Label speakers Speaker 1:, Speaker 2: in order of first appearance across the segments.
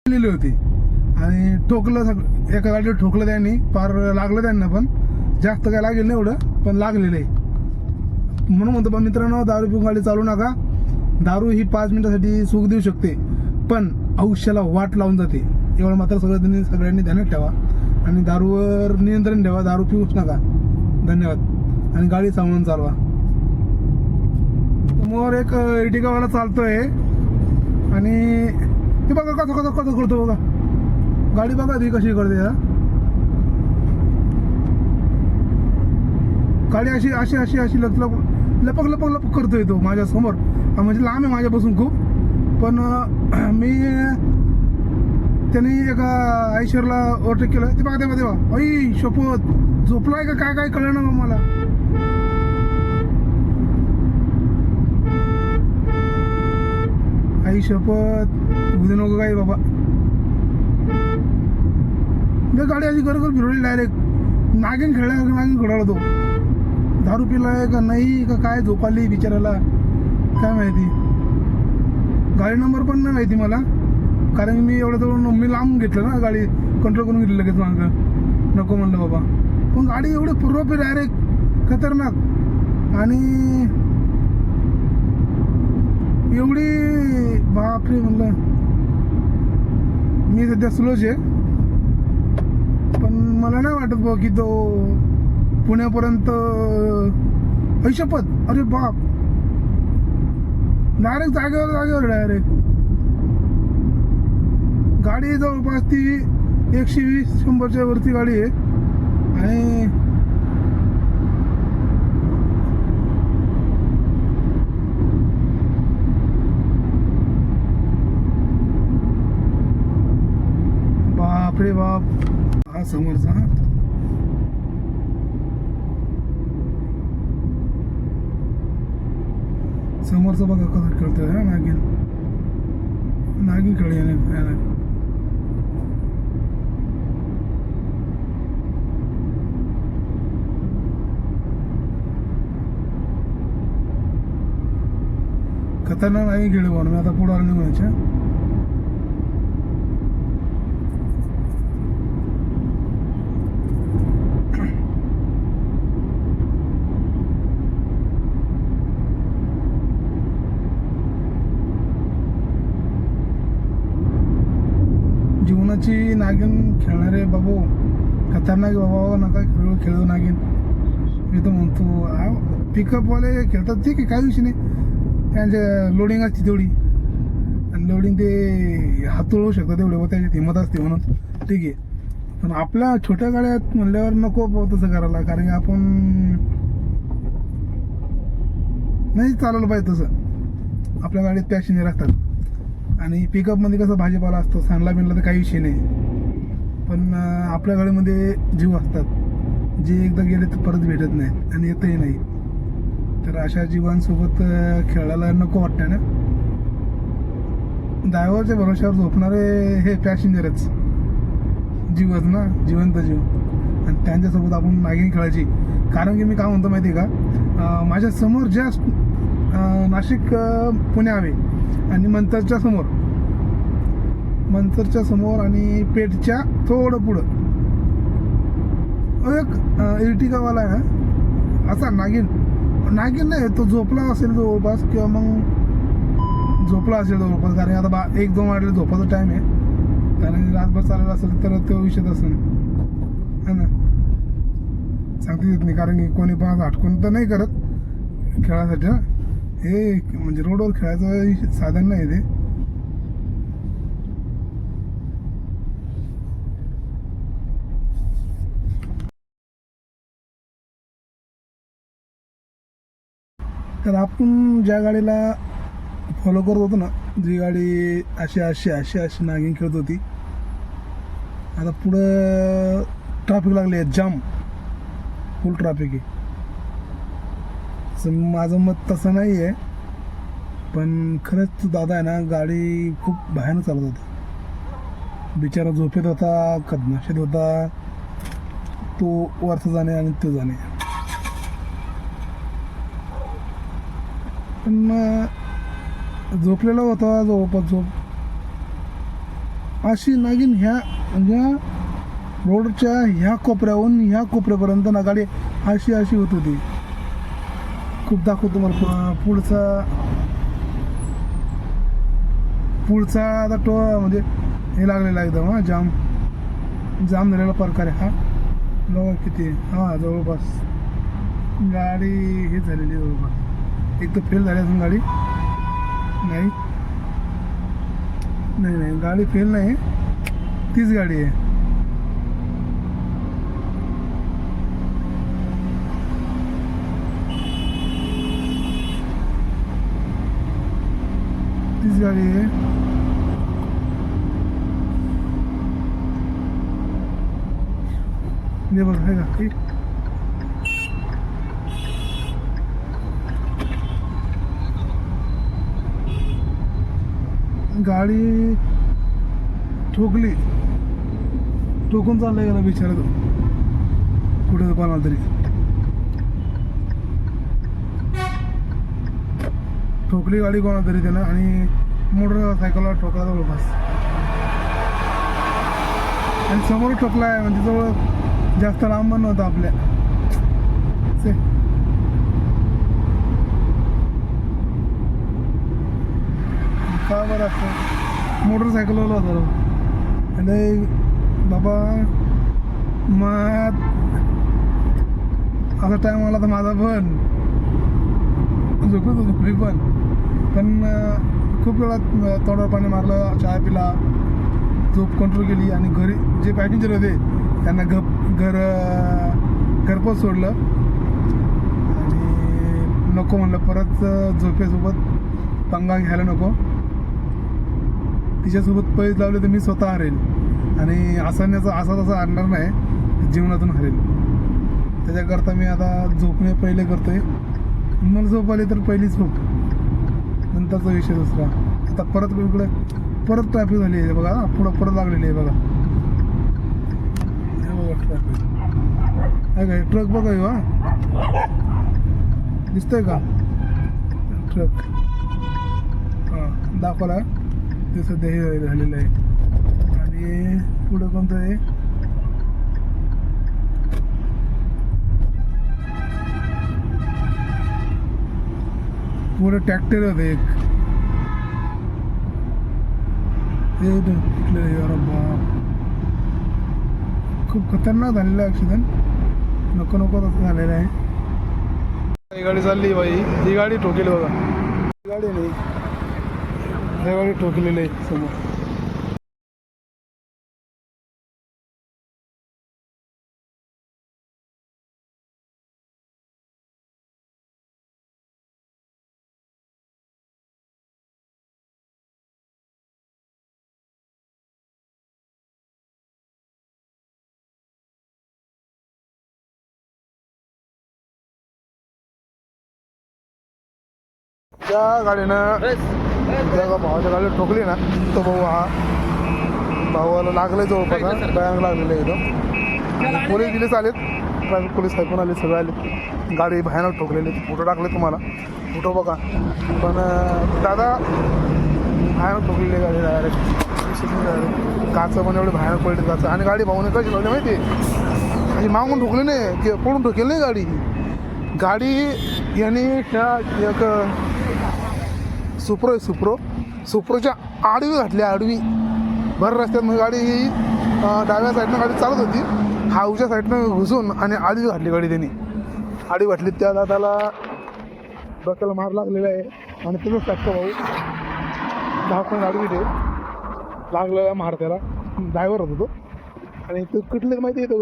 Speaker 1: लिहिली होती आणि ठोकलं एका गाडीवर ठोकलं त्यांनी, फार लागलं त्यांना, पण जास्त काय लागेल नाही एवढं, पण लागलेलं आहे. म्हणून म्हणतो पण मित्रांनो, दारू पिऊन गाडी चालू नका. दारू ही 5 मिनिटासाठी सुख देऊ शकते, पण आयुष्याला वाट लावून जाते. एवढं मात्र सगळ्यांनी ध्यानात ठेवा आणि दारूवर नियंत्रण ठेवा. दारू पिऊच नका. धन्यवाद. आणि गाडी सांभाळून चालवा. समोर एक इटिकावाला चालतोय आणि ते बघा कसं करतो बघा. गाडी बघा ती कशी करते. गाडी अशी अशी अशी अशी लपक करतोय तो माझ्या समोर. म्हणजे लांब आहे माझ्यापासून खूप, पण मी त्यांनी एका आयशरला ओव्हरटेक केलं. ते बघा तेव्हा आई शपथ, झोपलाय का काय कळलं ना मला. आई शपथ, उद्या नको काय बाबा. गाडी अशी गरगर फिरवली डायरेक्ट. नागिन खेळायला तो. दारू पिलाय का नाही का काय, झोपाली बिचाराला काय माहिती. गाडी नंबर पण नाही माहिती मला, कारण मी एवढं तर मी लांब घेतलं ना, गाडी कंट्रोल करून घेतली लगेच मागं. नको म्हणलं बाबा, पण गाडी एवढी पूर्वपी डायरेक्ट खतरनाक. आणि एवढी बापरे म्हणलं. मी सध्या स्लोच आहे, पण मला नाही वाटत बघ की तो पुण्यापर्यंत. ऐशपत, अरे बाप, डायरेक्ट जागेवर डायरेक्ट. गाडी जवळपास ती 120-100च्या वरती गाडी आहे. आणि बापरे बाप, हा समोरचा. समोरचं बघा कसं खेळतोय. हा नागिन खेळ याने. खतरनाक नागिन खेळ म्हणून मी आता पुढे आलो निघायच्या. जीवनाची नागिन खेळणारे बाबू खतरनाक बाबा. नका खेळू नागिन. मी तर म्हणतो पिकअपवाले खेळतात ठीक आहे, काही विषय नाही. त्यांच्या लोडिंग असते तेवढी, आणि लोडिंग ते हातोळू शकतात तेवढे, व त्याच्यात हिंमत असते म्हणून ठीक आहे. पण आपल्या छोट्या गाड्यात म्हणल्यावर नको तसं करायला, कारण की आपण नाही चालवलं पाहिजे तसं. आपल्या गाडीत पॅसेंजर असतात आणि पिकअपमध्ये कसं भाजीपाला असतो, सांडला बिनला तर काही विषय नाही. पण आपल्या गाडीमध्ये जीव असतात, जे एकदा गेले तर परत भेटत नाहीत आणि येतही नाही. तर अशा जीवांसोबत खेळायला नको वाटतं ना. ड्रायव्हरच्या भरोश्यावर झोपणारे हे पॅसेंजरच जीवच ना, जिवंत जीव. आणि त्यांच्यासोबत आपण नागिन खेळायची. कारण की मी काय म्हणतो माहिती आहे का, माझ्या समोर जस्ट नाशिक पुणे हवे आणि मंतरच्या समोर आणि पेठच्या थोडं पुढं एक इर्टिगावाला आहे. असा नागिन नाही, तो झोपला असेल जवळपास, किंवा मग झोपला असेल जवळपास. कारण आता 1-2 वाजले झोपाचा टाईम आहे. कारण रातभर चाललेला असेल तर तो विषय असेल है ना, सांगता येत नाही. कारण की कोणी पण हटकून तर नाही करत खेळासाठी ना. हे म्हणजे रोडवर खेळायचं साधन नाही ते. तर आपण ज्या गाडीला फॉलो करत होतो ना, जी गाडी अशी नागिन खेळत होती, आता पुढं ट्रॅफिक लागले आहे, जाम, फुल ट्रॅफिक आहे. माझं मत तसं नाही आहे, पण खरंच तो दादा आहे ना, गाडी खूप भयानक चालत होता. बिचारा झोपेत होता, कदनशीत होता, तो वरचा जाणे आणि तो जाणे. पण झोपलेला होता जवळपास. अशी नागिन ह्या रोडच्या ह्या कोपऱ्याहून ह्या कोपऱ्यापर्यंत ना गाडी अशी अशी होत होती. खूप दाखवतो तुम्हाला पुढचा आता म्हणजे हे लागलेला एकदम जाम झालेला प्रकार आहे हा. बघा किती हा जवळपास गाडी हे झालेली जवळपास. एक तर फेल झाली असून गाडी नाही नाही नाही गाडी फेल नाही, तीच गाडी आहे. तीच गाडी आहे. हे बघ आहे का ठीक. गाडी ठोकून चाललाय गेला बिचारा तो कुठे कोणाला तरी. ठोकली गाडी कोणाला तरी त्यानं आणि मोटरसायकलला ठोकला जवळपास. आणि समोर ठोकला आहे म्हणजे जवळ जास्त लांब पण नव्हतं आपल्या. का बरं असतं मोटरसायकलवाला होता आणि बाबा मग असा टाईम आला तर माझा पण झोपत होतो मी पण खूप वेळा तोंडावर पाणी मारलं, चहा पिला, झोप कंट्रोल केली आणि घरी जे पॅसेंजर होते त्यांना घरपोच सोडलं आणि नको म्हणलं परत झोपेसोबत पंगा घ्यायला नको. तिच्यासोबत पैसे लावले तर मी स्वतः हरेल आणि असा तसा आणणार नाही, जीवनातून हरेल. त्याच्याकरता मी आता झोपणे पहिले करतोय. मला झोप आली तर पहिली झोप, नंतरचा विषय दुसरा. आता परत ट्रॅफिक झाली आहे बघा, पुढं परत लागलेली आहे बघा. हे बघा ट्रॅफिक आहे का, ट्रक बघा हा दिसतोय का ट्रक. हां दाखवला ते सध्या हे झालेलं आहे. आणि पुढं कोणतं आहे पुढं ट्रॅक्टर होतं एक खूप खतरनाक झालेलं आहे ॲक्सिडेंट. नको तसं झालेलं आहे. ही गाडी चालली बाई, ही गाडी ठोकेली बघा. ही गाडी नाही, ही गाडी ठोकलेली आहे समोर. त्या गाडीनं त्या भावाच्या गाडीला ठोकली ना, तो भावाला लागलं जवळपास भयानक लागलेलं आहे एकदम. पोलीस दिले आलेत, ट्रॅफिक पोलीस ऐकून आले, सगळे आले. गाडी भयानक ठोकलेली. फोटो टाकले तुम्हाला, फोटो बघा. पण दादा भयानक ठोकलेली गाडी डायरेक्ट. काचं पण एवढे भयानक पडले काचं. आणि गाडी भाऊने कशी लावली माहिती आहे, म्हणजे मागून ठोकली नाही की पडून ठोकेल नाही गाडी याने ह्या एक सुप्रोच्या आडवी घातली, आडवी भर रस्त्यात. म्हणजे गाडी ही डाव्या साईडनं गाडी चालत होती, हा उजव्या साईडनं घुसून आणि आडवी घातली गाडी त्यांनी. आडवी घातली त्या दादाला डोक्याला मार लागलेला आहे. आणि त्याचाच टाकतो भाऊ 10 पण आडवी दे लागलेला मार त्याला. ड्रायव्हर होता तो. आणि तो कुठले माहिती येतो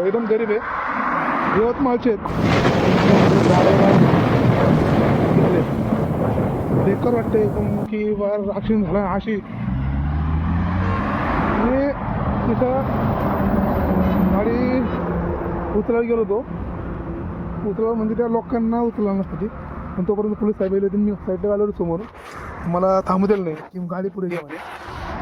Speaker 1: एकदम गरीब आहे, यवतमाळचे बेकार वाटते एकदम की बाहेर ॲक्सिडेंट झाला अशी. आणि तिथं गाडी उचलायला गेलो होतो, म्हणजे त्या लोकांना उचलला नसतं. पण तोपर्यंत पोलीस साहेब येईल, मी साईडला आलो समोर, मला थांबू दिलं नाही की गाडी पुढे घ्या म्हणे.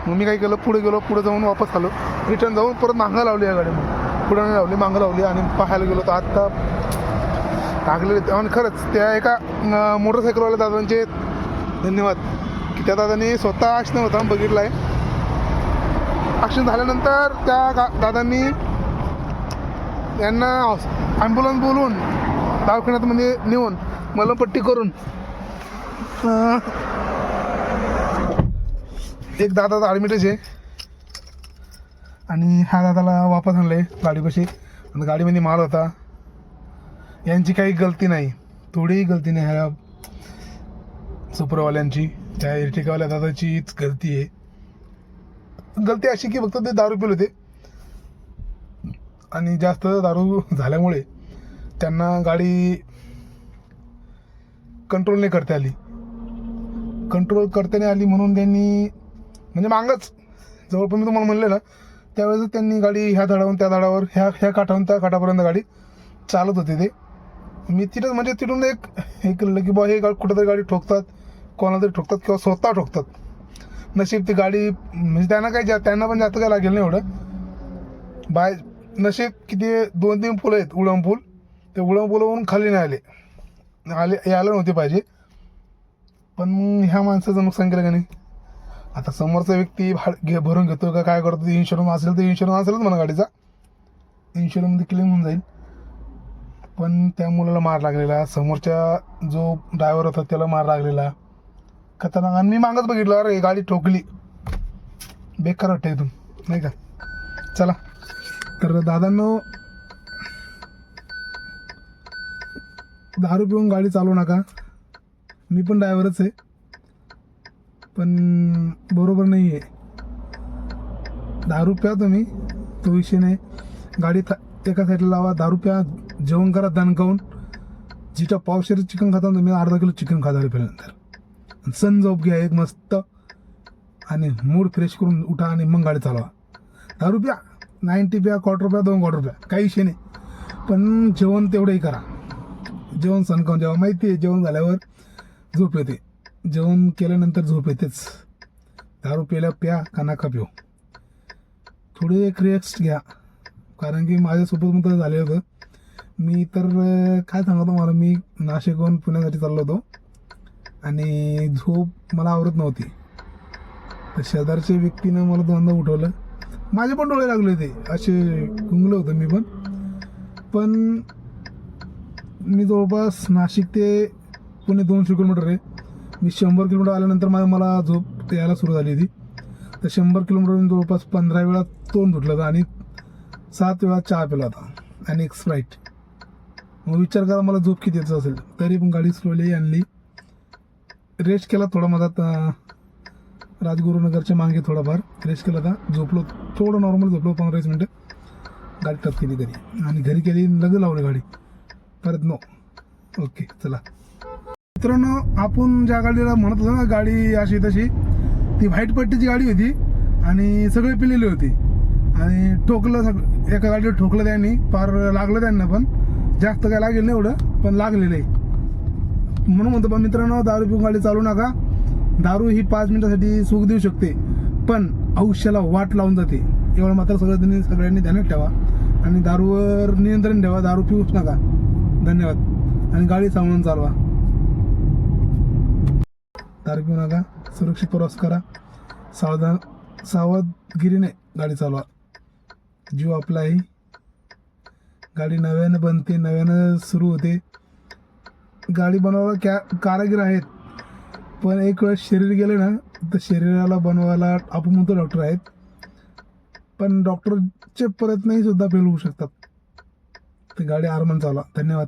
Speaker 1: मग मी काय केलं, पुढे गेलो, पुढे जाऊन वापस आलो, रिटर्न जाऊन परत मागं लावली या गाडीमध्ये. पुढे नाही लावली, मागं लावली. आणि पाहायला गेलो तर आत्ता टाकलेले. आणि खरंच त्या एका मोटरसायकलवाल्या दादांचे धन्यवाद की त्या दादाने स्वतः ॲक्सिडेंट होता बघितला आहे ॲक्सिडेंट झाल्यानंतर त्या दादांनी यांना ॲम्ब्युलन्स बोलवून दवाखान्यात म्हणजे नेऊन मलमपट्टी करून एक दादा ॲडमिटच आहे आणि ह्या दादाला वापस आणलं आहे गाडीपाशी. आणि गाडीमध्ये माल होता. यांची काही गलती नाही, थोडीही गलती नाही ह्या सुपरवाल्यांची. त्या इर्टिकावाल्या दादाचीच गलती आहे. गलती अशी की फक्त ते दारू पिले होते आणि जास्त दारू झाल्यामुळे त्यांना गाडी कंट्रोल नाही करता आली. कंट्रोल करता नाही आली म्हणून त्यांनी म्हणजे मागच जवळपर्यंत मी तुम्हाला म्हणलं ना त्यावेळेस त्यांनी गाडी ह्या झाडावरून त्या झाडावर ह्या काठावरून त्या काठापर्यंत गाडी चालत होते. ते मी तिथं म्हणजे तिथून एक हे केलं की बा हे कुठंतरी गाडी ठोकतात, कोणाला तरी ठोकतात किंवा स्वतः ठोकतात. नशीब ती गाडी म्हणजे त्यांना पण जास्त काय लागेल नाही एवढं. नशीब किती 2-3 पुलं आहेत उडम पूल, ते उडम पुलावरून खाली नाही यायला नव्हते पाहिजे. पण ह्या माणसाचं नुकसान केलं का नाही. आता समोरचा व्यक्ती भरून घेतो का काय करतो, इन्शुरन्स असेल तर इन्शुरन्स असेलच म्हणा गाडीचा, इन्शुरन्समध्ये क्लेम होऊन जाईल. पण त्या मुलाला मार लागलेला, समोरच्या जो ड्रायव्हर होता त्याला मार लागलेला खतरनाक. आणि मी मागच बघितलं अरे गाडी ठोकली, बेकार वाटतं इथून नाही का. चला तर दादांनो, दारू पिऊन गाडी चालवू नका. मी पण ड्रायव्हरच आहे पण बरोबर नाही आहे. दारू प्या तुम्ही, तो विषय नाही. गाडी एका साईडला लावा, दारू प्या, जेवण करा दणकावून. जिथं पावशेर चिकन खाता तुम्ही 1/2 किलो चिकन खा दारू प्याल्यानंतर. सन झोप घ्या एक मस्त आणि मूड फ्रेश करून उठा आणि मग गाडी चालवा. दारू प्या, 90 प्या, क्वार्टर प्या, 2 क्वार्टर प्या, काही विषय नाही. पण जेवण तेवढंही करा. जेवण सणकावून जेव्हा माहिती आहे जेवण झाल्यावर झोप येते, जेवण केल्यानंतर झोप येतेच. दारू प्यायला प्या का नका पिऊ, थोडी एक रेस्ट घ्या. कारण की माझ्यासोबत मग झाले होतं. मी तर काय सांगतो मला, मी नाशिकहून पुण्यासाठी चाललो होतो आणि झोप मला आवडत नव्हती. तर शेजारच्या व्यक्तीनं मला 2दा उठवलं. माझे पण डोळे लागले होते, असे गुंगलं होतं मी पण मी जवळपास नाशिक ते पुणे 200 किलोमीटर आहे. मी 100 किलोमीटर आल्यानंतर मला झोप यायला सुरू झाली होती. तर 100 किलोमीटर जवळपास 15 वेळा तोंड धुतलं होतं आणि 7 वेळा चहा पिला होता आणि एक स्प्राईट. मग विचार करा मला झोप किती यायचं असेल. तरी पण गाडी स्लोली आणली, रेस्ट केला थोडा मधात राजगुरुनगरच्या मागे थोडाफार रेस्ट केला होता. झोपलो थोडं, नॉर्मल झोपलो 15-20 मिनटं. गाडी टप केली घरी आणि घरी केली, लगेच लावली गाडी परत. नो ओके चला मित्रांनो, आपण ज्या गाडीला म्हणत होतो ना गाडी अशी तशी, ती व्हाईट पट्टीची गाडी होती आणि सगळे पिलेली होती आणि ठोकलं. एका गाडीवर ठोकलं त्यांनी, फार लागलं त्यांना, पण जास्त काय लागेल नाही एवढं, पण लागलेलं आहे. म्हणून म्हणतो पण मित्रांनो, दारू पिऊन गाडी चालू नका. दारू ही 5 मिनिटासाठी सुख देऊ शकते पण आयुष्याला वाट लावून जाते. एवढं मात्र सगळ्यांनी ध्यानात ठेवा आणि दारूवर नियंत्रण ठेवा. दारू पिऊच नका. धन्यवाद. आणि गाडी सांभाळून चालवा. दारू पिऊ नका, सुरक्षित प्रवास करा, सावधगिरीने गाडी चालवा. जीव आपला आहे. गाडी नव्यानं बनते, नव्यानं सुरू होते. गाडी बनवायला कारागीर आहेत, पण एक वेळेस शरीर गेले ना तर शरीराला बनवायला आपण म्हणतो डॉक्टर आहेत, पण डॉक्टरचे प्रयत्नही सुद्धा फेल होऊ शकतात. तर गाडी आरामात चालवा. धन्यवाद.